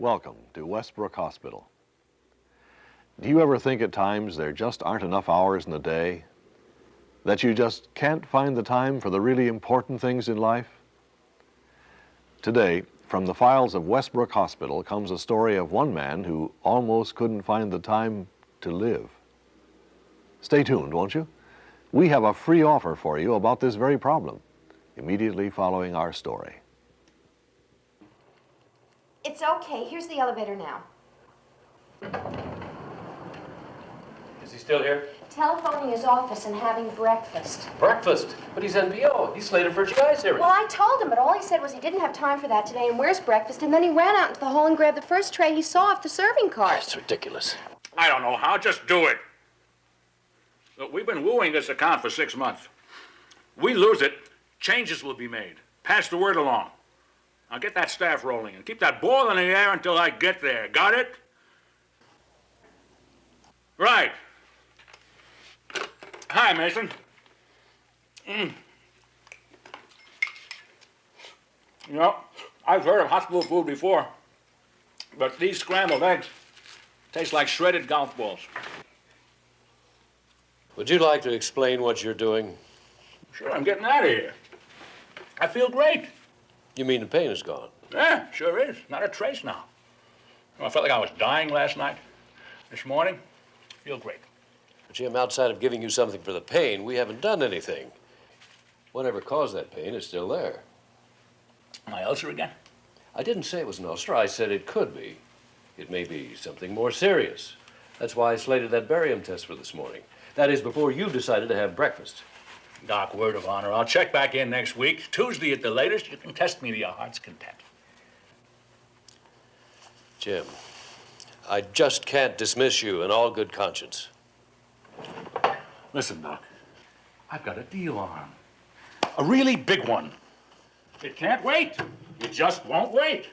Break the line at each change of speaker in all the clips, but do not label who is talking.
welcome to Westbrook Hospital. Do you ever think at times there just aren't enough hours in the day? That you just can't find the time for the really important things in life? Today, from the files of Westbrook Hospital comes a story of one man who almost couldn't find the time to live. Stay tuned, won't you? We have a free offer for you about this very problem, immediately following our story.
It's okay. Here's the elevator now.
Is he still here?
Telephoning his office and having breakfast.
Breakfast? But he's NPO. He's slated for a GI series.
Well, I told him, but all he said was he didn't have time for that today, and where's breakfast? And then he ran out into the hall and grabbed the first tray he saw off the serving cart.
That's ridiculous.
I don't know how. Just do it. Look, we've been wooing this account for 6 months. We lose it, changes will be made. Pass the word along. Now get that staff rolling and keep that ball in the air until I get there. Got it? Right. Hi, Mason. You know, I've heard of hospital food before, but these scrambled eggs taste like shredded golf balls.
Would you like to explain what you're doing?
Sure, I'm getting out of here. I feel great.
You mean the pain is gone?
Yeah, sure is. Not a trace now. I felt like I was dying last night. This morning, I feel great.
But Jim, outside of giving you something for the pain, we haven't done anything. Whatever caused that pain is still there.
My ulcer again?
I didn't say it was an ulcer. I said it could be. It may be something more serious. That's why I slated that barium test for this morning. That is, before you decided to have breakfast.
Doc, word of honor. I'll check back in next week. Tuesday at the latest. You can test me to your heart's content.
Jim, I just can't dismiss you in all good conscience.
Listen, Doc. I've got a deal on. A really big one. It can't wait. It just won't wait.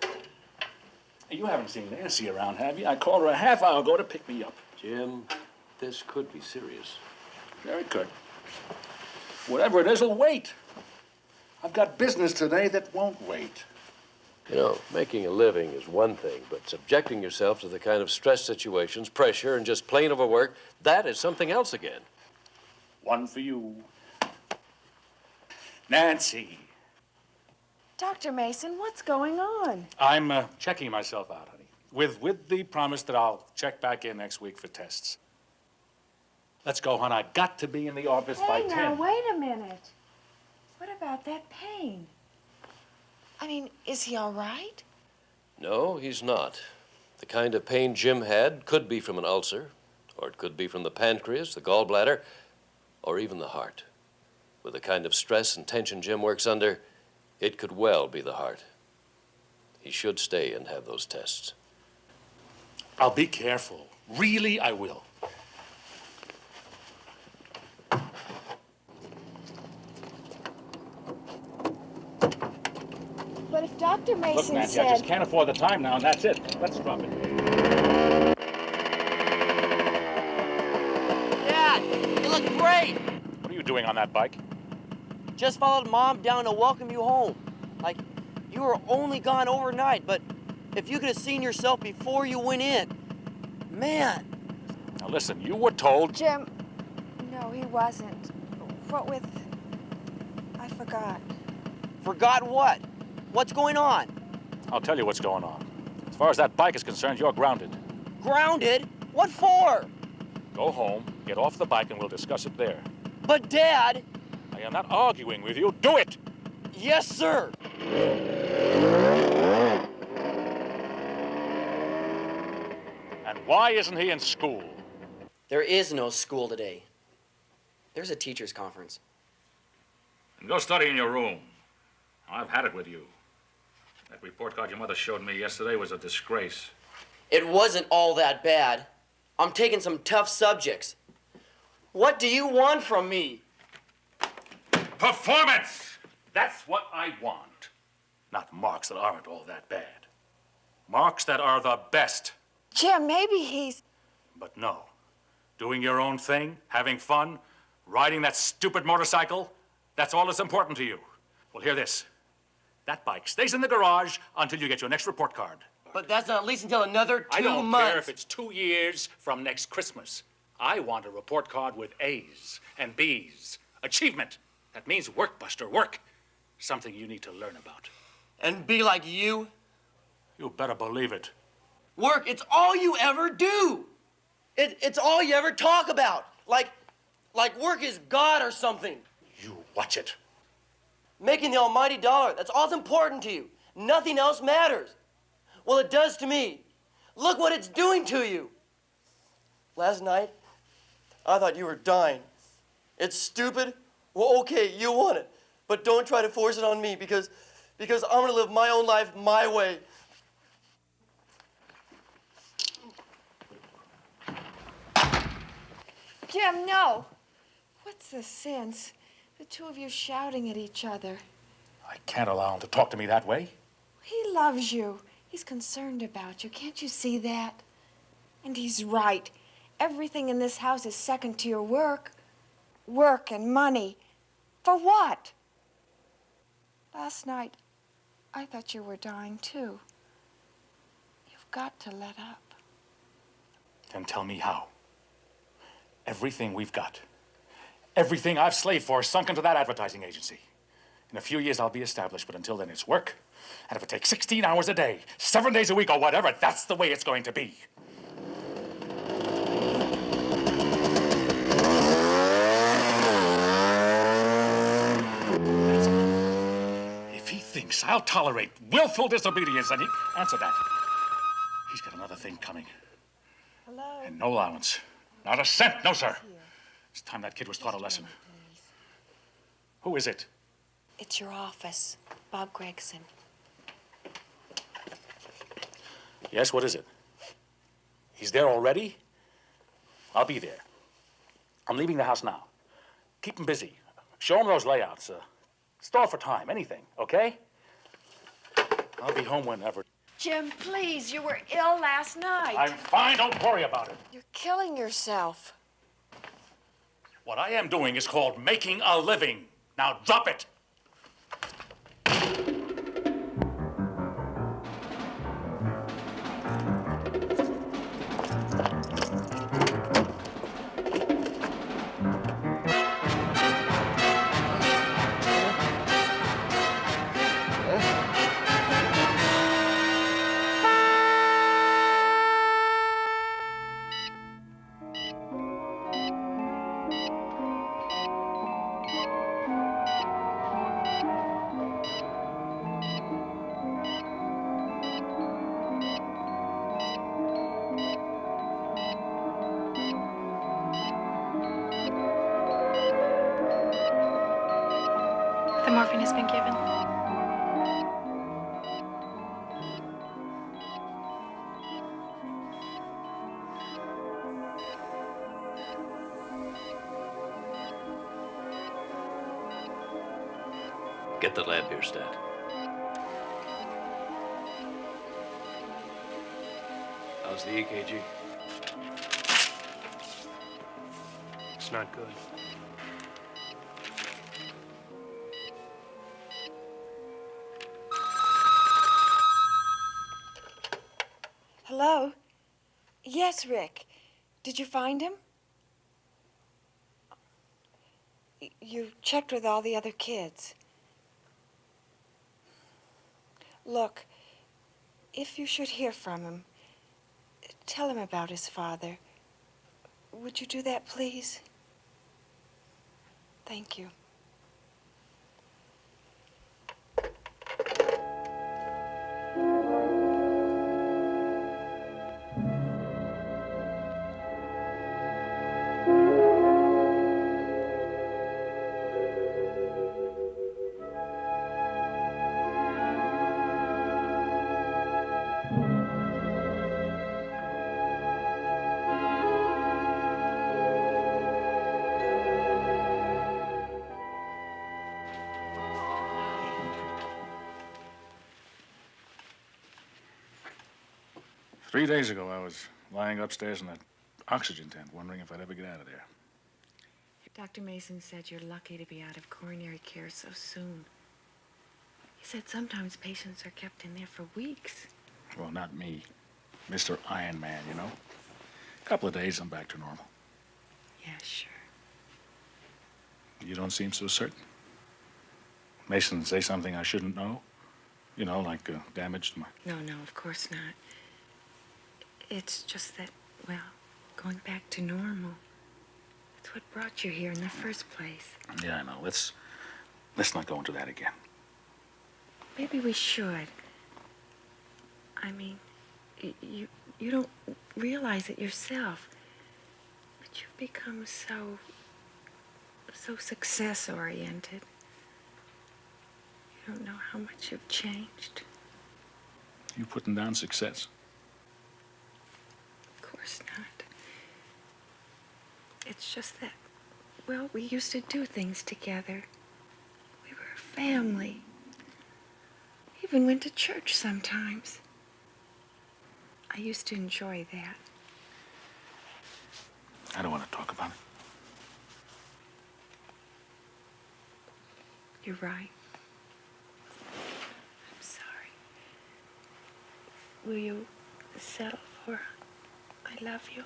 Hey, you haven't seen Nancy around, have you? I called her a half hour ago to pick me up.
Jim, this could be serious.
Very good. Whatever it is, will wait. I've got business today that won't wait.
You know, making a living is one thing, but subjecting yourself to the kind of stress situations, pressure, and just plain overwork, that is something else again.
One for you. Nancy.
Dr. Mason, what's going on?
I'm checking myself out, honey. With the promise that I'll check back in next week for tests. Let's go, hon. I got to be in the office by 10.
Hey, now, wait a minute. What about that pain? I mean, is he all right?
No, he's not. The kind of pain Jim had could be from an ulcer, or it could be from the pancreas, the gallbladder, or even the heart. With the kind of stress and tension Jim works under, it could well be the heart. He should stay and have those tests.
I'll be careful. Really, I will.
But if Dr. Mason
Look, Nancy,
said...
I just can't afford the time now, and that's it. Let's drop it.
Dad, you look great.
What are you doing on that bike?
Just followed Mom down to welcome you home. Like, you were only gone overnight, but if you could have seen yourself before you went in, man.
Now listen, you were told...
Jim, no, he wasn't. What with... I forgot.
Forgot what? What's going on?
I'll tell you what's going on. As far as that bike is concerned, you're grounded.
Grounded? What for?
Go home, get off the bike, and we'll discuss it there.
But, Dad...
I am not arguing with you. Do it!
Yes, sir.
And why isn't he in school?
There is no school today. There's a teacher's conference.
And go study in your room. I've had it with you. That report card your mother showed me yesterday was a disgrace.
It wasn't all that bad. I'm taking some tough subjects. What do you want from me?
Performance! That's what I want. Not marks that aren't all that bad. Marks that are the best.
Jim, maybe he's...
But no. Doing your own thing, having fun, riding that stupid motorcycle, that's all that's important to you. Well, hear this. That bike stays in the garage until you get your next report card.
But that's not at least until another 2 months.
I don't care if it's 2 years from next Christmas. I want a report card with A's and B's. Achievement. That means work, Buster, work. Something you need to learn about.
And be like you?
You better believe it.
Work, it's all you ever do. It's all you ever talk about. Like work is God or something.
You watch it.
Making the almighty dollar, that's all that's important to you. Nothing else matters. Well, it does to me. Look what it's doing to you. Last night, I thought you were dying. It's stupid. Well, okay, you want it. But don't try to force it on me because I'm gonna live my own life my way.
Jim, no. What's the sense? The two of you shouting at each other.
I can't allow him to talk to me that way.
He loves you. He's concerned about you. Can't you see that? And he's right. Everything in this house is second to your work. Work and money. For what? Last night, I thought you were dying too. You've got to let up.
Then tell me how. Everything we've got, everything I've slaved for, sunk into that advertising agency. In a few years, I'll be established, but until then, it's work. And if it takes 16 hours a day, 7 days a week, or whatever, that's the way it's going to be. That's it. If he thinks I'll tolerate willful disobedience, then he... Answer that. He's got another thing coming.
Hello?
And no allowance. Not a cent, no, sir. It's time that kid was taught a lesson. Who is it?
It's your office, Bob Gregson.
Yes, what is it? He's there already? I'll be there. I'm leaving the house now. Keep him busy. Show him those layouts. Stall for time, anything, okay? I'll be home whenever.
Jim, please, you were ill last night.
I'm fine, don't worry about it.
You're killing yourself.
What I am doing is called making a living. Now drop it.
The morphine has been given.
Get the lab here, Stat. How's the EKG? It's not good.
Hello? Yes, Rick. Did you find him? You checked with all the other kids. Look, if you should hear from him, tell him about his father. Would you do that, please? Thank you.
Three days ago, I was lying upstairs in that oxygen tent, wondering if I'd ever get out of there.
Dr. Mason said you're lucky to be out of coronary care so soon. He said sometimes patients are kept in there for weeks.
Well, not me. Mr. Iron Man, you know. A couple of days, I'm back to normal.
Yeah, sure.
You don't seem so certain. Mason say something I shouldn't know? You know, like damage to my...
No, of course not. It's just that, well, going back to normal. That's what brought you here in the first place.
Yeah, I know. Let's not go into that again.
Maybe we should. I mean, you don't realize it yourself, but you've become so success-oriented. You don't know how much you've changed.
You putting down success?
Of course not. It's just that, well, we used to do things together. We were a family. Even went to church sometimes. I used to enjoy that.
I don't want to talk about it.
You're right. I'm sorry. Will you settle for I love you?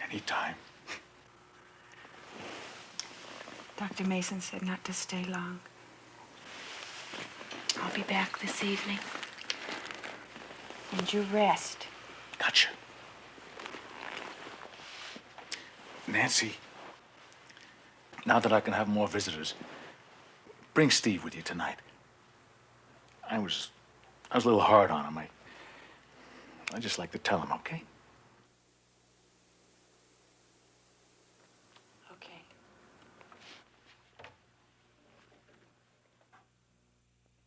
Anytime.
Dr. Mason said not to stay long. I'll be back this evening. And you rest.
Gotcha. Nancy, now that I can have more visitors, bring Steve with you tonight. I was a little hard on him. I just like to tell him, okay?
Okay.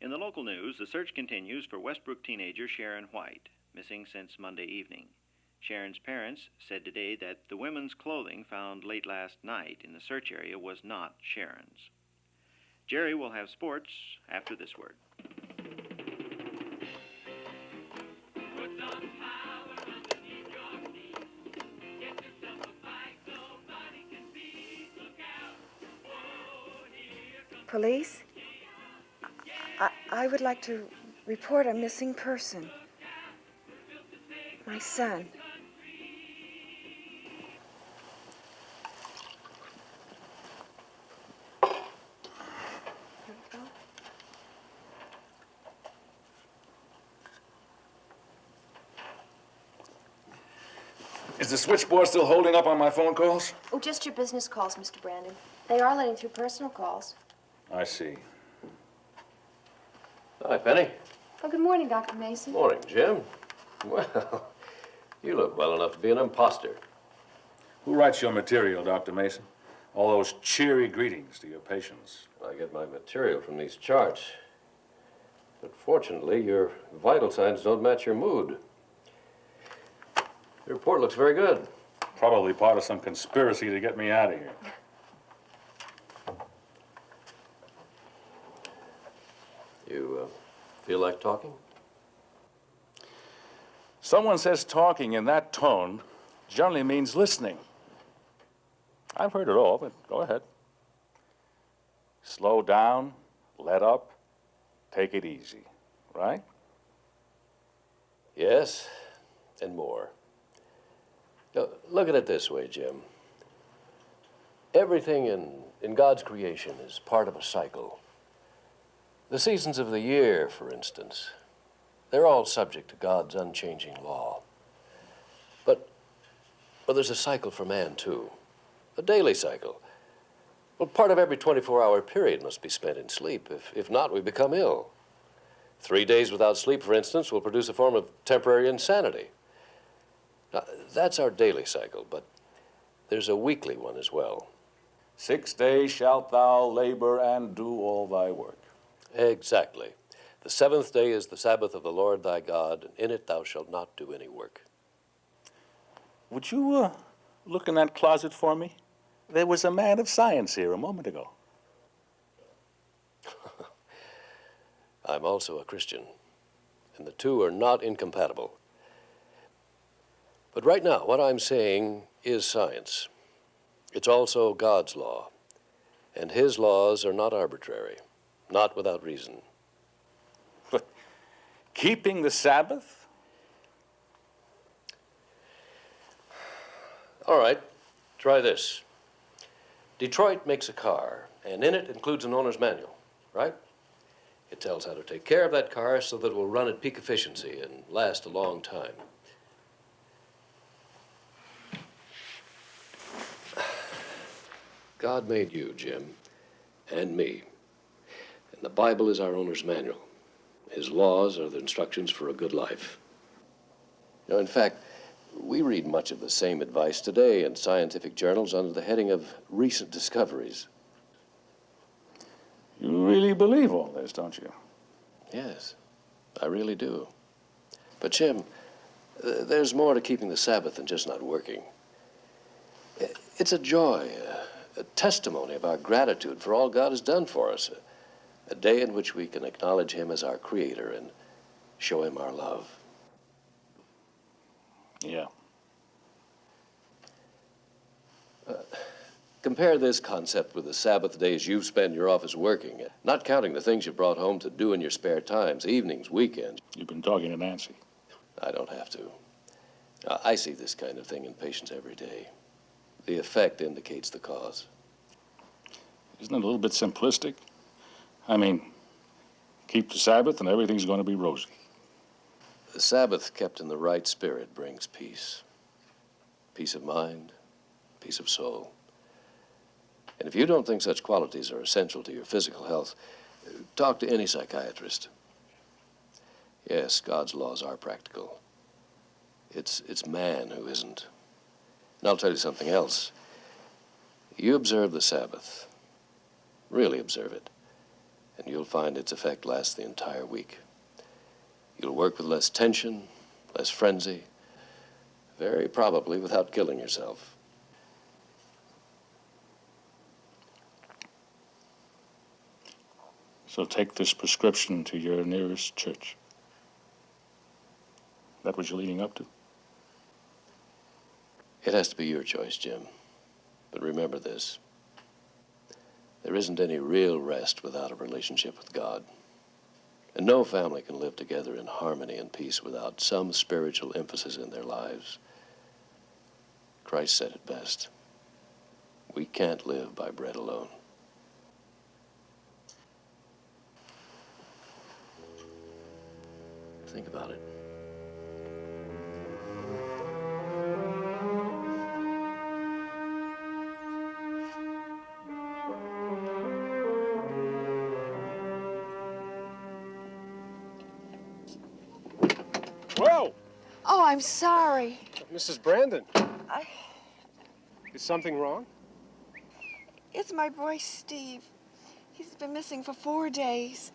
In the local news, the search continues for Westbrook teenager Sharon White, missing since Monday evening. Sharon's parents said today that the women's clothing found late last night in the search area was not Sharon's. Jerry will have sports after this word.
Police? I would like to report a missing person. My son. Here we go.
Is the switchboard still holding up on my phone calls?
Oh, just your business calls, Mr. Brandon. They are letting through personal calls.
I see.
Hi, Penny.
Oh, good morning, Dr. Mason.
Morning, Jim. Well, you look well enough to be an imposter.
Who writes your material, Dr. Mason? All those cheery greetings to your patients.
I get my material from these charts. But fortunately, your vital signs don't match your mood. Your report looks very good.
Probably part of some conspiracy to get me out of here.
You feel like talking?
Someone says talking in that tone generally means listening. I've heard it all, but go ahead. Slow down, let up, take it easy, right?
Yes, and more. Now, look at it this way, Jim. Everything in God's creation is part of a cycle. The seasons of the year, for instance, they're all subject to God's unchanging law. But there's a cycle for man, too. A daily cycle. Well, part of every 24-hour period must be spent in sleep. If not, we become ill. 3 days without sleep, for instance, will produce a form of temporary insanity. Now, that's our daily cycle, but there's a weekly one as well.
6 days shalt thou labor and do all thy work.
Exactly. The seventh day is the Sabbath of the Lord thy God, and in it thou shalt not do any work.
Would you look in that closet for me? There was a man of science here a moment ago.
I'm also a Christian, and the two are not incompatible. But right now, what I'm saying is science. It's also God's law. And his laws are not arbitrary, not without reason.
But keeping the Sabbath?
All right, try this. Detroit makes a car, and in it includes an owner's manual, right? It tells how to take care of that car so that it will run at peak efficiency and last a long time. God made you, Jim, and me. And the Bible is our owner's manual. His laws are the instructions for a good life. You know, in fact, we read much of the same advice today in scientific journals under the heading of recent discoveries.
You really believe all this, don't you?
Yes, I really do. But, Jim, there's more to keeping the Sabbath than just not working. It's a joy, a testimony of our gratitude for all God has done for us, a day in which we can acknowledge Him as our Creator and show Him our love.
Yeah.
Compare this concept with the Sabbath days you've spent in your office working, not counting the things you brought home to do in your spare times, evenings, weekends.
You've been talking to Nancy.
I don't have to. I see this kind of thing in patients every day. The effect indicates the cause.
Isn't it a little bit simplistic? I mean, keep the Sabbath and everything's going to be rosy.
The Sabbath kept in the right spirit brings peace. Peace of mind, peace of soul. And if you don't think such qualities are essential to your physical health, talk to any psychiatrist. Yes, God's laws are practical. It's man who isn't. And I'll tell you something else. You observe the Sabbath. Really observe it. And you'll find its effect lasts the entire week. You'll work with less tension, less frenzy, very probably without killing yourself.
So take this prescription to your nearest church. That what you're leading up to?
It has to be your choice, Jim. But remember this. There isn't any real rest without a relationship with God. And no family can live together in harmony and peace without some spiritual emphasis in their lives. Christ said it best. We can't live by bread alone. Think about it.
Whoa!
Oh, I'm sorry.
Mrs. Brandon.
I-
Is something wrong?
It's my boy, Steve. He's been missing for 4 days.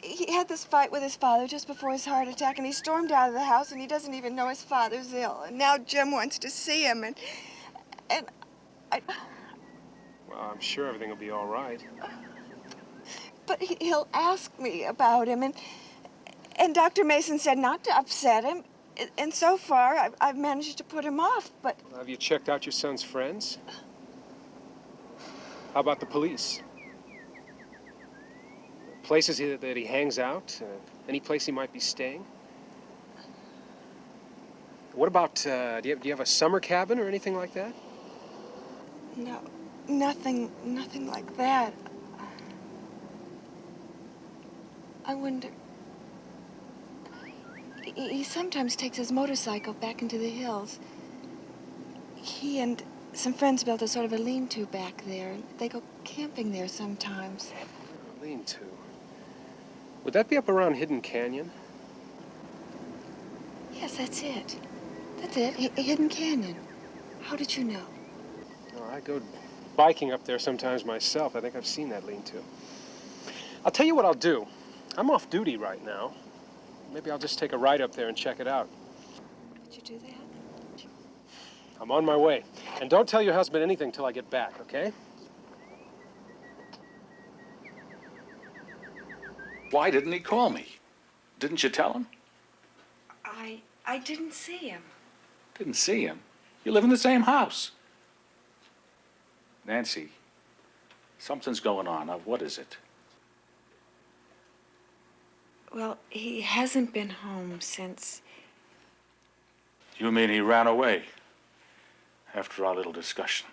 He had this fight with his father just before his heart attack, and he stormed out of the house, and he doesn't even know his father's ill. And now Jim wants to see him, and I...
Well, I'm sure everything will be all right.
But he'll ask me about him, and Dr. Mason said not to upset him. And so far, I've managed to put him off, but...
Have you checked out your son's friends? How about the police? Places that he hangs out? Any place he might be staying? What about, do you have a summer cabin or anything like that?
No, nothing like that. I wonder... He sometimes takes his motorcycle back into the hills. He and some friends built a sort of a lean-to back there. They go camping there sometimes.
Lean-to. Would that be up around Hidden Canyon?
Yes, that's it. That's it, Hidden Canyon. How did you know?
Oh, I go biking up there sometimes myself. I think I've seen that lean-to. I'll tell you what I'll do. I'm off duty right now. Maybe I'll just take a ride up there and check it out.
Would you do that?
I'm on my way. And don't tell your husband anything till I get back, okay?
Why didn't he call me? Didn't you tell him?
I didn't see him.
Didn't see him? You live in the same house. Nancy, Something's going on. Now, what is it?
Well, he hasn't been home since...
You mean he ran away after our little discussion?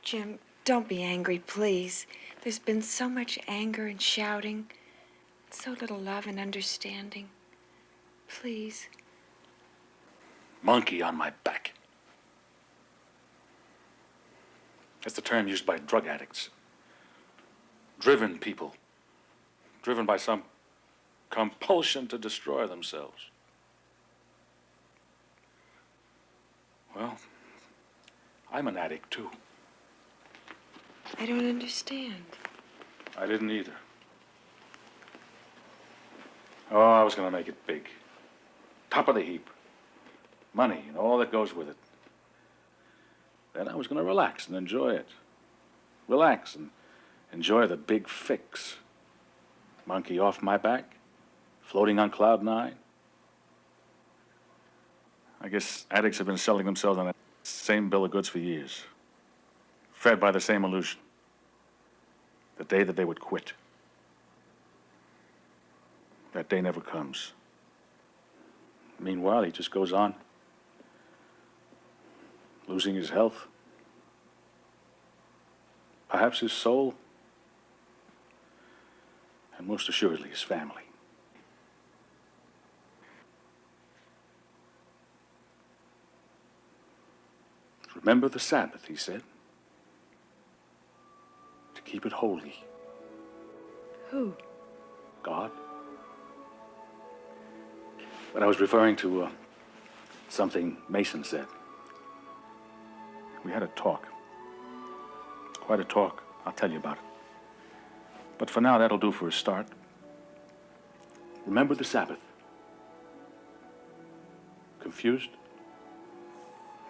Jim, don't be angry, please. There's been so much anger and shouting, so little love and understanding. Please.
Monkey on my back. That's the term used by drug addicts. Driven people. Driven by some compulsion to destroy themselves. Well, I'm an addict, too.
I don't understand.
I didn't either. Oh, I was going to make it big. Top of the heap. Money and all that goes with it. Then I was going to relax and enjoy it. Relax and enjoy the big fix. Monkey off my back, floating on cloud 9. I guess addicts have been selling themselves on that same bill of goods for years. Fed by the same illusion. The day that they would quit. That day never comes. Meanwhile, he just goes on. Losing his health. Perhaps his soul. And most assuredly, his family. Remember the Sabbath, he said. To keep it holy.
Who?
God. But I was referring to something Mason said. We had a talk. Quite a talk. I'll tell you about it. But for now, that'll do for a start. Remember the Sabbath. Confused?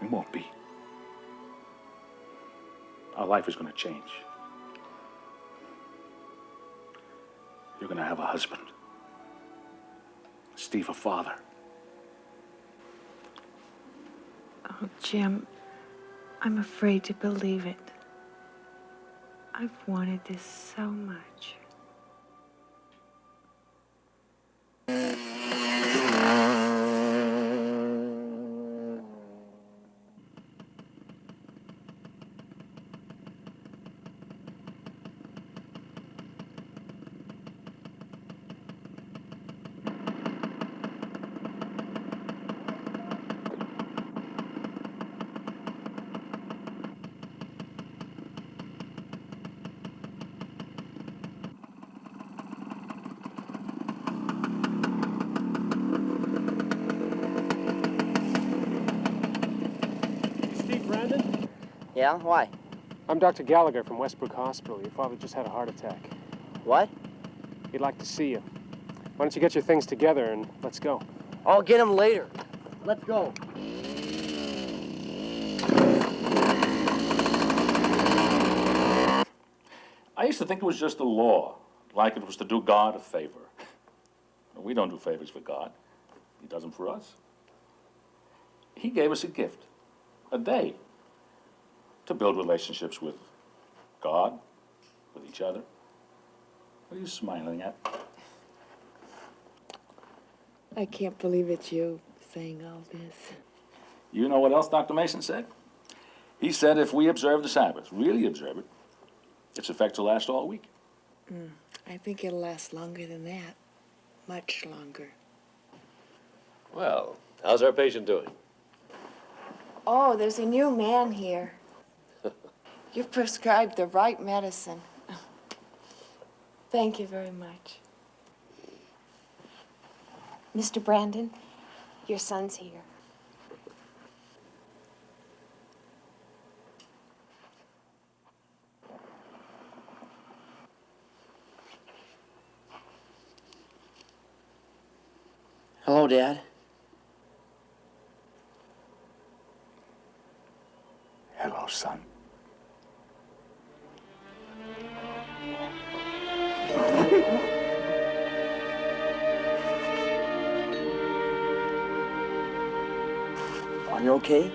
We won't be. Our life is going to change. You're going to have a husband. Steve, a father.
Oh, Jim, I'm afraid to believe it. I've wanted this so much.
Yeah, why?
I'm Dr. Gallagher from Westbrook Hospital. Your father just had a heart attack.
What?
He'd like to see you. Why don't you get your things together and let's go?
I'll get him later. Let's go.
I used to think it was just a law, like it was to do God a favor. We don't do favors for God. He does them for us. He gave us a gift, a day, to build relationships with God, with each other. What are you smiling at?
I can't believe it's you saying all this.
You know what else Dr. Mason said? He said if we observe the Sabbath, really observe it, its effects will last all week.
I think it'll last longer than that. Much longer.
Well, how's our patient doing?
Oh, there's a new man here. You've prescribed the right medicine. Thank you very much.
Mr. Brandon, your son's here.
Hello, Dad.
Hello, son.
Are you okay?